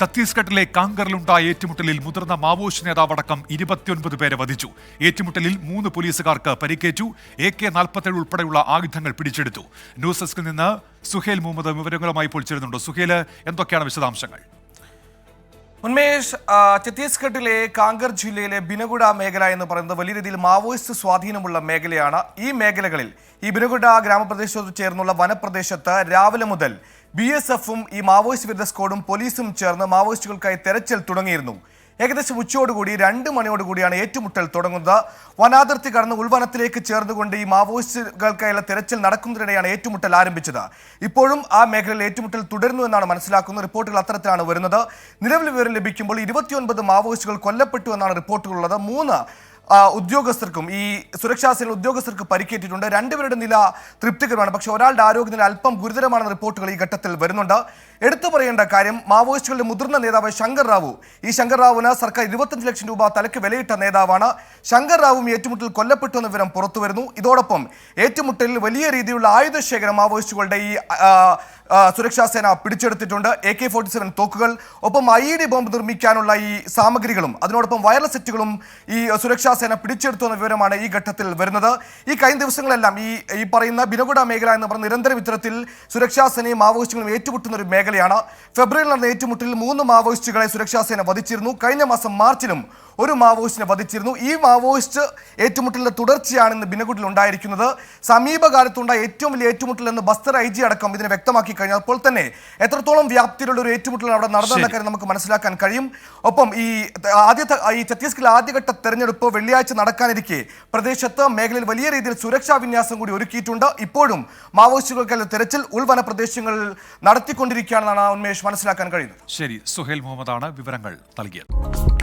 ഛത്തീസ്ഗഡിലെ കാങ്കറിലുണ്ടായ ഏറ്റുമുട്ടലിൽ മുതിർന്ന മാവോയിസ്റ്റ് നേതാവടക്കം 29 പേരെ വധിച്ചു. ഏറ്റുമുട്ടലിൽ 3 പോലീസുകാർക്ക് പരിക്കേറ്റു. AK-47 ഉൾപ്പെടെയുള്ള ആയുധങ്ങൾ പിടിച്ചെടുത്തു. ന്യൂസ് ഡെസ്കിൽ നിന്ന് സുഹേൽ മുഹമ്മദ് വിവരങ്ങളുമായി ഇപ്പോൾ ചേരുന്നുണ്ട്. സുഹേൽ, എന്തൊക്കെയാണ് വിശദാംശങ്ങൾ? ഉന്മേഷ്, ഛത്തീസ്ഗഡിലെ കാങ്കർ ജില്ലയിലെ ബിനഗുഡ മേഖല എന്ന് പറയുന്നത് വലിയ രീതിയിൽ മാവോയിസ്റ്റ് സ്വാധീനമുള്ള മേഖലയാണ്. ഈ മേഖലകളിൽ ഈ ബിനഗുഡ ഗ്രാമപ്രദേശത്തോട് ചേർന്നുള്ള വനപ്രദേശത്ത് രാവിലെ മുതൽ BSFും ഈ മാവോയിസ്റ്റ് വിരുദ്ധ സ്ക്വാഡും പോലീസും ചേർന്ന് മാവോയിസ്റ്റുകൾക്കായി തെരച്ചിൽ തുടങ്ങിയിരുന്നു. ഏകദേശം ഉച്ചയോടുകൂടി 2 മണിയോടുകൂടിയാണ് ഏറ്റുമുട്ടൽ തുടങ്ങുന്നത്. വനാതിർത്തി കടന്ന് ഉൾവനത്തിലേക്ക് ചേർന്നുകൊണ്ട് ഈ മാവോയിസ്റ്റുകൾക്കായുള്ള തെരച്ചിൽ നടക്കുന്നതിനിടെയാണ് ഏറ്റുമുട്ടൽ ആരംഭിച്ചത്. ഇപ്പോഴും ആ മേഖലയിൽ ഏറ്റുമുട്ടൽ തുടരുന്നു എന്നാണ് മനസ്സിലാക്കുന്നത്. റിപ്പോർട്ടുകൾ അത്തരത്തിലാണ് വരുന്നത്. നിലവിൽ വിവരം ലഭിക്കുമ്പോൾ 29 മാവോയിസ്റ്റുകൾ കൊല്ലപ്പെട്ടു എന്നാണ് റിപ്പോർട്ടുകളുള്ളത്. 3 ഉദ്യോഗസ്ഥർക്കും ഈ സുരക്ഷാ സേന ഉദ്യോഗസ്ഥർക്ക് പരിക്കേറ്റിട്ടുണ്ട്. 2 പേരുടെ നില തൃപ്തികരമാണ്. പക്ഷേ ഒരാളുടെ ആരോഗ്യനില അല്പം ഗുരുതരമാണെന്ന റിപ്പോർട്ടുകൾ ഈ ഘട്ടത്തിൽ വരുന്നുണ്ട്. എടുത്തു പറയേണ്ട കാര്യം, മാവോയിസ്റ്റുകളുടെ മുതിർന്ന നേതാവ് ശങ്കർ റാവു, ഈ ശങ്കർ റാവുവിന് സർക്കാർ 25 ലക്ഷം രൂപ തലയ്ക്ക് വിലയിട്ട നേതാവാണ്. ശങ്കർ റാവുവും ഏറ്റുമുട്ടലിൽ കൊല്ലപ്പെട്ടു എന്ന വിവരം പുറത്തു വരുന്നു. ഇതോടൊപ്പം ഏറ്റുമുട്ടലിൽ വലിയ രീതിയിലുള്ള ആയുധശേഖരം മാവോയിസ്റ്റുകളുടെ ഈ സുരക്ഷാ സേന പിടിച്ചെടുത്തിട്ടുണ്ട്. AK-47 തോക്കുകൾ, ഒപ്പം IED ബോംബ് നിർമ്മിക്കാനുള്ള ഈ സാമഗ്രികളും അതിനോടൊപ്പം വയർലെസ് സെറ്റുകളും ഈ സുരക്ഷാ സേന പിടിച്ചെടുത്തു എന്ന വിവരമാണ് ഈ ഘട്ടത്തിൽ വരുന്നത്. ഈ കഴിഞ്ഞ ദിവസങ്ങളെല്ലാം ഈ പറയുന്ന ബിനഗുഡ മേഖല എന്ന് പറഞ്ഞ നിരന്തരം ഇത്തരത്തിൽ സുരക്ഷാ സേനയും മാവോയിസ്റ്റുകളും ഏറ്റുമുട്ടുന്ന ഒരു മേഖലയാണ്. ഫെബ്രുവരിയിൽ നടന്ന ഏറ്റുമുട്ടലിൽ 3 മാവോയിസ്റ്റുകളെ സുരക്ഷാ സേന വധിച്ചിരുന്നു. കഴിഞ്ഞ മാസം മാർച്ചിലും ഒരു മാവോയിസ്റ്റിനെ വധിച്ചിരുന്നു. ഈ മാവോയിസ്റ്റ് ഏറ്റുമുട്ടലിന്റെ തുടർച്ചയാണ് ഇന്ന് ബിനഗുഡിൽ ഉണ്ടായിരിക്കുന്നത്. സമീപകാലത്തുണ്ടായ ഏറ്റവും വലിയ ഏറ്റുമുട്ടൽ എന്ന് ബസ്തർ IG അടക്കം ഇതിനെ വ്യക്തമാക്കി കഴിഞ്ഞാൽ അപ്പോൾ തന്നെ എത്രത്തോളം വ്യാപ്തിയിലുള്ള ഒരു ഏറ്റുമുട്ടൽ അവിടെ നടന്നെന്ന കാര്യം നമുക്ക് മനസ്സിലാക്കാൻ കഴിയും. ഒപ്പം ഈ ഛത്തീസ്ഗഡിൽ ആദ്യഘട്ട തെരഞ്ഞെടുപ്പ് വെള്ളിയാഴ്ച നടക്കാനിരിക്കെ പ്രദേശത്ത് മേഖലയിൽ വലിയ രീതിയിൽ സുരക്ഷാ വിന്യാസം കൂടി ഒരുക്കിയിട്ടുണ്ട്. ഇപ്പോഴും മാവോയിസ്റ്റുകൾക്കുള്ള തെരച്ചിൽ ഉൾവന പ്രദേശങ്ങളിൽ നടത്തിക്കൊണ്ടിരിക്കുകയാണെന്നാണ് ഉന്മേഷ് മനസ്സിലാക്കാൻ കഴിയുന്നത്. ശരി, സുഹേൽ മുഹമ്മദാണ് വിവരങ്ങൾ നൽകിയത്.